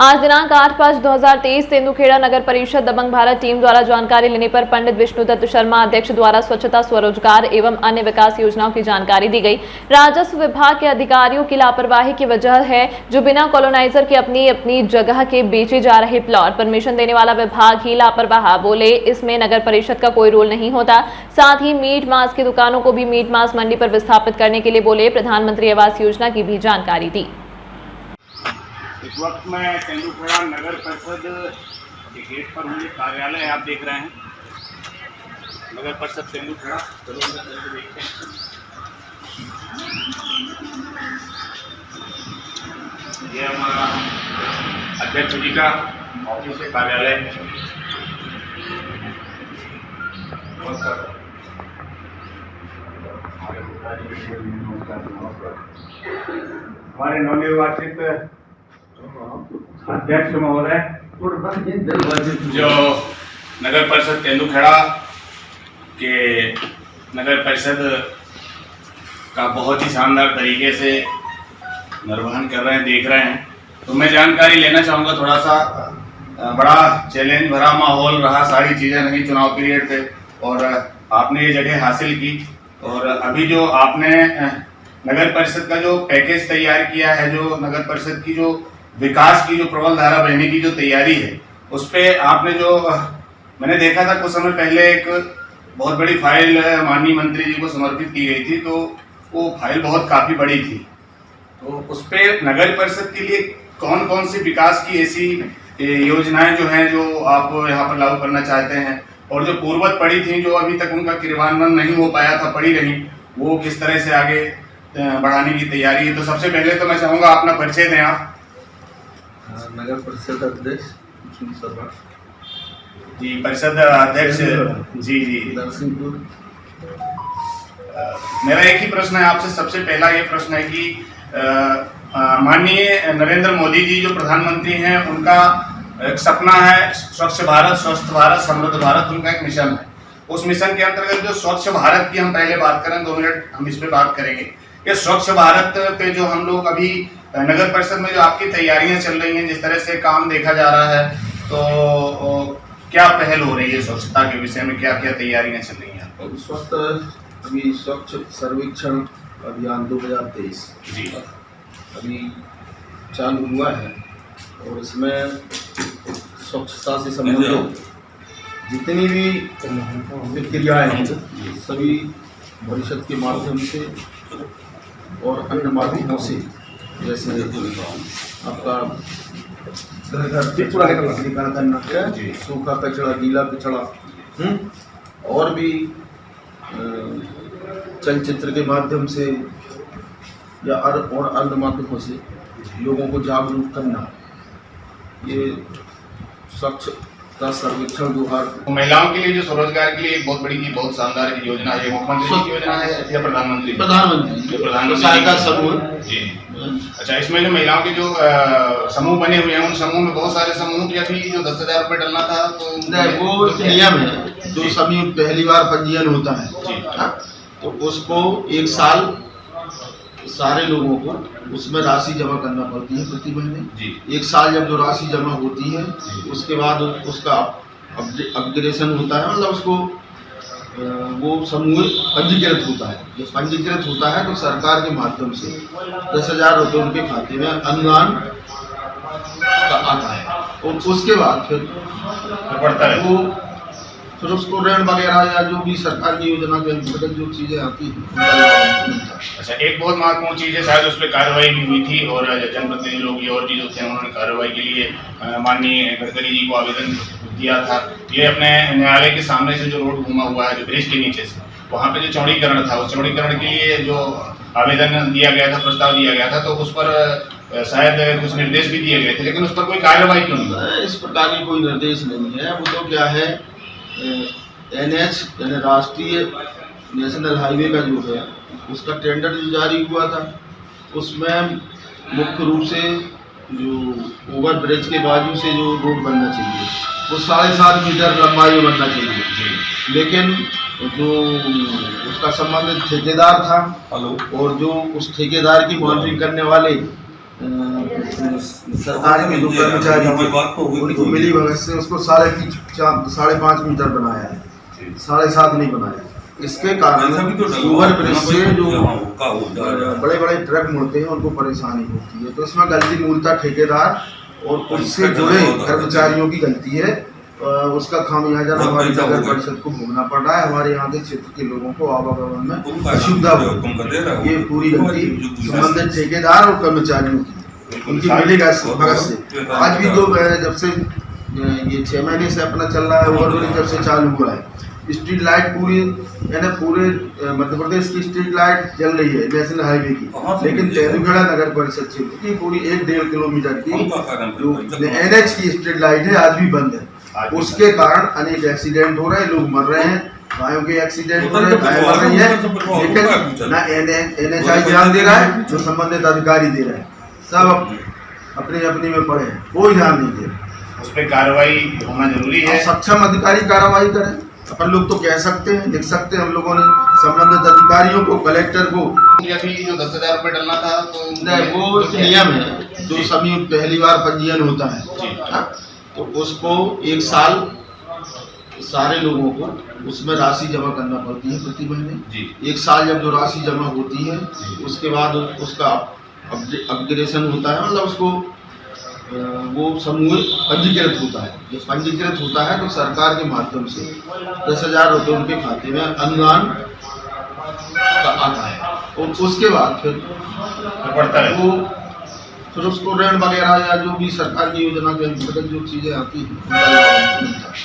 आज दिनांक 8/5/2023 तेंदुखेड़ा नगर परिषद दबंग भारत टीम द्वारा जानकारी लेने पर पंडित विष्णुदत्त शर्मा अध्यक्ष द्वारा स्वच्छता स्वरोजगार एवं अन्य विकास योजनाओं की जानकारी दी गई। राजस्व विभाग के अधिकारियों की लापरवाही की वजह है जो बिना कॉलोनाइजर के अपनी अपनी जगह के बेचे जा रहे प्लॉट परमिशन देने वाला विभाग ही लापरवाह। बोले इसमें नगर परिषद का कोई रोल नहीं होता। साथ ही मीट मांस की दुकानों को भी मीट मांस मंडी पर विस्थापित करने के लिए बोले। प्रधानमंत्री आवास योजना की भी जानकारी दी। इस वक्त मैं तेंदुखेड़ा नगर परिषद के गेट पर हूँ। कार्यालय आप देख रहे हैं नगर परिषद तेंदुखेड़ा। चलो अंदर चल के देखते हैं। ये हमारा अध्यक्ष जी का ऑफिस है, कार्यालय। हमारे नवनिर्वाचित अध्यक्ष महोदय जो नगर परिषद तेंदुखेड़ा के नगर परिषद का बहुत ही शानदार तरीके से निर्वहन कर रहे हैं, देख रहे हैं। तो मैं जानकारी लेना चाहूँगा। थोड़ा सा बड़ा चैलेंज भरा माहौल रहा, सारी चीज़ें नहीं चुनाव पीरियड पे, और आपने ये जगह हासिल की। और अभी जो आपने नगर परिषद का जो पैकेज तैयार किया है, जो नगर परिषद की जो विकास की जो प्रबल धारा बहने की जो तैयारी है, उस पे आपने जो मैंने देखा था कुछ समय पहले एक बहुत बड़ी फाइल माननीय मंत्री जी को समर्पित की गई थी, तो वो फाइल बहुत काफ़ी बड़ी थी। तो उस पे नगर परिषद के लिए कौन कौन सी विकास की ऐसी योजनाएं जो हैं जो आप यहाँ पर लागू करना चाहते हैं, और जो पूर्ववत पड़ी थी जो अभी तक उनका क्रियान्वयन नहीं हो पाया था, पड़ी रही, वो किस तरह से आगे बढ़ाने की तैयारी है। तो सबसे पहले तो मैं चाहूँगा अपना परिचय दें आप। नगर परिषद अध्यक्ष जी, परिषद अध्यक्ष जी नरसिंहपुर। मेरा एक ही प्रश्न है आपसे। सबसे पहला ये प्रश्न है कि माननीय नरेंद्र मोदी जी जो प्रधानमंत्री हैं, उनका एक सपना है स्वच्छ भारत, स्वस्थ भारत, समृद्ध भारत, उनका एक मिशन है। उस मिशन के अंतर्गत जो स्वच्छ भारत की हम पहले बात करें, 2 मिनट हम इस पे बात करेंगे। ये स्वच्छ भारत पे जो हम लोग अभी नगर परिषद में जो आपकी तैयारियां चल रही हैं, जिस तरह से काम देखा जा रहा है, तो क्या पहल हो रही है स्वच्छता के विषय में, क्या क्या तैयारियां चल रही हैं? अभी स्वच्छ सर्वेक्षण अभियान 2023 जी अभी चालू हुआ है, और इसमें स्वच्छता से संबंधित जितनी भी प्रक्रियाएं हैं सभी परिषद के माध्यम से और अन्य माध्यमों से, जैसे आपका घर करना, सूखा कचरा, गीला कचरा, और भी चलचित्र के माध्यम से या और अन्य माध्यमों से लोगों को जागरूक करना, ये स्वच्छता सर्वेक्षण 2000। महिलाओं के लिए जो स्वरोजगार के लिए एक बहुत बड़ी बहुत शानदार योजना है, मुख्यमंत्री की योजना है या प्रधानमंत्री सहायता समूह जी। अच्छा, इसमें जो महिलाओं के जो समूह बने हुए हैं, उन समूह में बहुत सारे समूह की अभी जो 10,000 रुपये डलना था, तो वो एक नियम है। जो समूह पहली बार पंजीयन होता है तो उसको 1 साल सारे लोगों को उसमें राशि जमा करना पड़ती है प्रति महीने। 1 साल जब जो राशि जमा होती है, उसके बाद उसका अपग्रेडेशन होता है, मतलब उसको वो समूह पंजीकृत होता है। जब पंजीकृत होता है तो सरकार के माध्यम से 10,000 रुपये उनके खाते में अनुदान का आता है, और उसके बाद फिर बढ़ता है वो फिर उसको ऋण वगैरह या जो भी सरकार की योजना के अंतर्गत जो चीज़ें आती हैं। अच्छा, एक बहुत महत्वपूर्ण चीज़ है, शायद उस पर कार्रवाई भी हुई थी, और जनप्रतिनिधि लोग और भी जो थे उन्होंने कार्रवाई के लिए माननीय गडकरी जी को आवेदन दिया था। ये अपने न्यायालय के सामने से जो रोड घूमा हुआ है, जो ब्रिज के नीचे से, वहाँ पे जो चौड़ीकरण था, उस चौड़ीकरण के लिए जो आवेदन दिया गया था, प्रस्ताव दिया गया था, तो उस पर शायद कुछ निर्देश भी दिए गए थे, लेकिन उस पर कोई कार्रवाई क्यों नहीं? इस प्रकार की कोई निर्देश नहीं है। वो तो क्या है, NH यानी राष्ट्रीय नेशनल हाईवे का जो है उसका टेंडर जो जारी हुआ था, उसमें मुख्य रूप से जो ओवर ब्रिज के बाजू से जो रोड बनना चाहिए वो 7.5 मीटर लंबाई में बनना चाहिए, लेकिन जो उसका संबंधित ठेकेदार था और जो उस ठेकेदार की मॉनिटरिंग करने वाले सरकारी में जो कर्मचारी थे उनकी मिली भगत से उसको 5.5 मीटर बनाया है, 7.5 नहीं बनाया। इसके कारण ओवर ब्रिज से जो बड़े बड़े ट्रक मुड़ते हैं उनको परेशानी होती है। तो इसमें गलती मूलतः ठेकेदार और उससे जुड़े कर्मचारियों की गलती है। उसका खामियाजा हमारी नगर परिषद को भोगना पड़ रहा है। हमारे यहाँ के क्षेत्र के लोगों को आवागमन में असुविधा हो, ये पूरी गलती संबंधित ठेकेदार और कर्मचारियों की, उनकी मिली भगत से। आज भी जब से ये 6 महीने से अपना चल रहा है ओवरब्रिज, जब से चालू हुआ है, स्ट्रीट लाइट पूरे मध्य प्रदेश की स्ट्रीट लाइट जल रही है नेशनल हाईवे की, लेकिन तेंदुखेड़ा नगर परिषद क्षेत्र की पूरी 1.5 किलोमीटर की NH की स्ट्रीट लाइट है, आज भी बंद है। उसके कारण अनेक एक्सीडेंट हो रहे हैं, लोग मर रहे हैं, गायों के एक्सीडेंट हो रहे हैं, गाय मर रही है, लेकिन ना NHI ध्यान दे रहा है, जो संबंधित अधिकारी दे रहे हैं, सब अपनी अपनी में पड़े हैं, कोई ध्यान नहीं दे रहा। उस पर कार्रवाई होना जरूरी है। सक्षम अधिकारी कार्रवाई करें। अपन लोग तो कह सकते हैं, लिख सकते हैं, हम लोगों ने संबंधित अधिकारियों को, कलेक्टर को। अभी जो 10,000 रुपये डलना था तो नहीं, वो एक नियम है जो सभी पहली बार पंजीयन होता है, तो उसको 1 साल सारे लोगों को उसमें राशि जमा करना पड़ती है प्रति महीने। 1 साल जब जो राशि जमा होती है उसके बाद उसका अपग्रेडेशन होता है, मतलब उसको वो समूह पंजीकृत होता है। जब पंजीकृत होता है तो सरकार के माध्यम से 10,000 रुपये उनके खाते में अनुदान आता है, और उसके बाद फिर बढ़ता है वो फिर उसको ऋण वगैरह या जो भी सरकार की योजना के अंतर्गत जो चीज़ें आती हैं।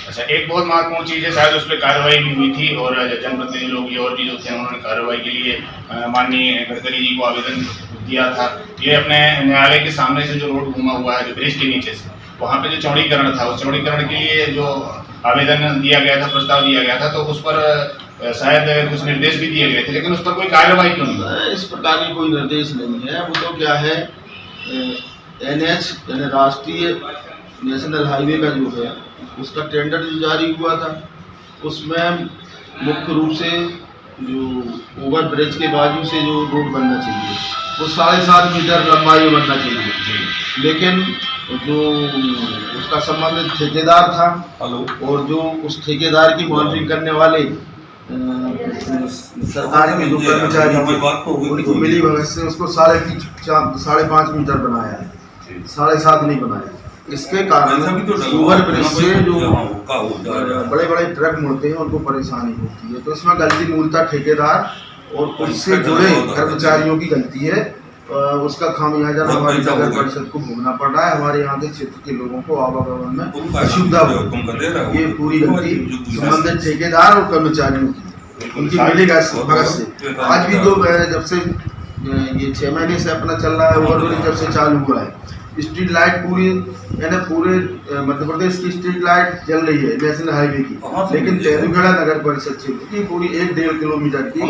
अच्छा, एक बहुत महत्वपूर्ण चीज़ है, शायद उस पर कार्रवाई भी हुई थी और जनप्रतिनिधि लोग ये और भी जो थे उन्होंने कार्रवाई के लिए माननीय गडकरी जी को आवेदन दिया था। ये अपने न्यायालय के सामने से जो रोड घूमा हुआ है, जो ब्रिज के नीचे से, वहाँ पे जो चौड़ीकरण था, उस चौड़ीकरण के लिए जो आवेदन दिया गया था, प्रस्ताव दिया गया था, तो उस पर शायद कुछ निर्देश भी दिए गए थे, लेकिन उस पर कोई कार्रवाई क्यों नहीं? इस प्रकार की कोई निर्देश नहीं है। वो तो क्या है, NH यानी राष्ट्रीय नेशनल हाईवे का जो है उसका टेंडर जो जारी हुआ था, उसमें मुख्य रूप से जो ओवर ब्रिज के बाजू से जो रोड बनना चाहिए वो 7.5 मीटर लंबाई में बनना चाहिए, लेकिन जो उसका संबंधित ठेकेदार था और जो उस ठेकेदार की मॉनिटरिंग करने वाले सरकारी में जो कर्मचारी थे उनकी मिली भगत से उसको 5.5 मीटर बनाया है, 7.5 नहीं बनाया। इसके कारण ओवर ब्रिज से जो बड़े बड़े ट्रक मुड़ते हैं उनको परेशानी होती है। तो इसमें गलती मूलतः ठेकेदार और उससे जुड़े कर्मचारियों की गलती है। उसका खामियाजा हमारी नगर परिषद को भोगना पड़ रहा है। हमारे यहाँ के क्षेत्र के लोगों को आवागमन में असुविधा हो, ये पूरी गलती संबंधित ठेकेदार और कर्मचारियों की, उनकी मिली भगत से। आज भी जब से ये 6 महीने से अपना चल रहा है ओवरब्रिज, जब से चालू हुआ है, स्ट्रीट लाइट पूरे मध्य प्रदेश की स्ट्रीट लाइट जल रही है नेशनल हाईवे की, लेकिन तेंदुखेड़ा नगर परिषद क्षेत्र की पूरी 1.5 किलोमीटर की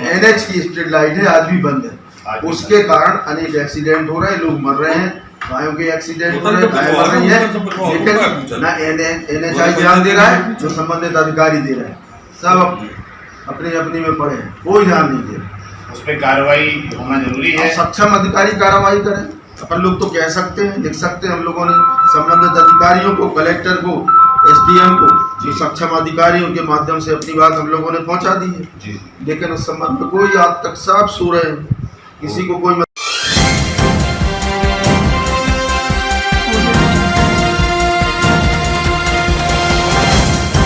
NH की स्ट्रीट लाइट है, आज भी बंद है। उसके कारण अनेक एक्सीडेंट हो रहे हैं, लोग मर रहे हैं, गायों के एक्सीडेंट हो रहे हैं, गाय मर रही है, लेकिन ना NHI ध्यान दे रहा है, जो संबंधित अधिकारी दे रहे हैं, सब अपनी अपनी में पड़े हैं, कोई ध्यान नहीं दे रहा। उस पर कार्रवाई होना जरूरी है। सक्षम अधिकारी कार्रवाई करें। अपन लोग तो कह सकते हैं, लिख सकते हैं, हम लोगों ने संबंधित अधिकारियों को, कलेक्टर को, SDM को, जो सक्षम अधिकारियों के माध्यम से अपनी बात हम लोगों ने पहुंचा दी है, लेकिन उस संबंध में कोई आज तक साफ सो रहे हैं, किसी को कोई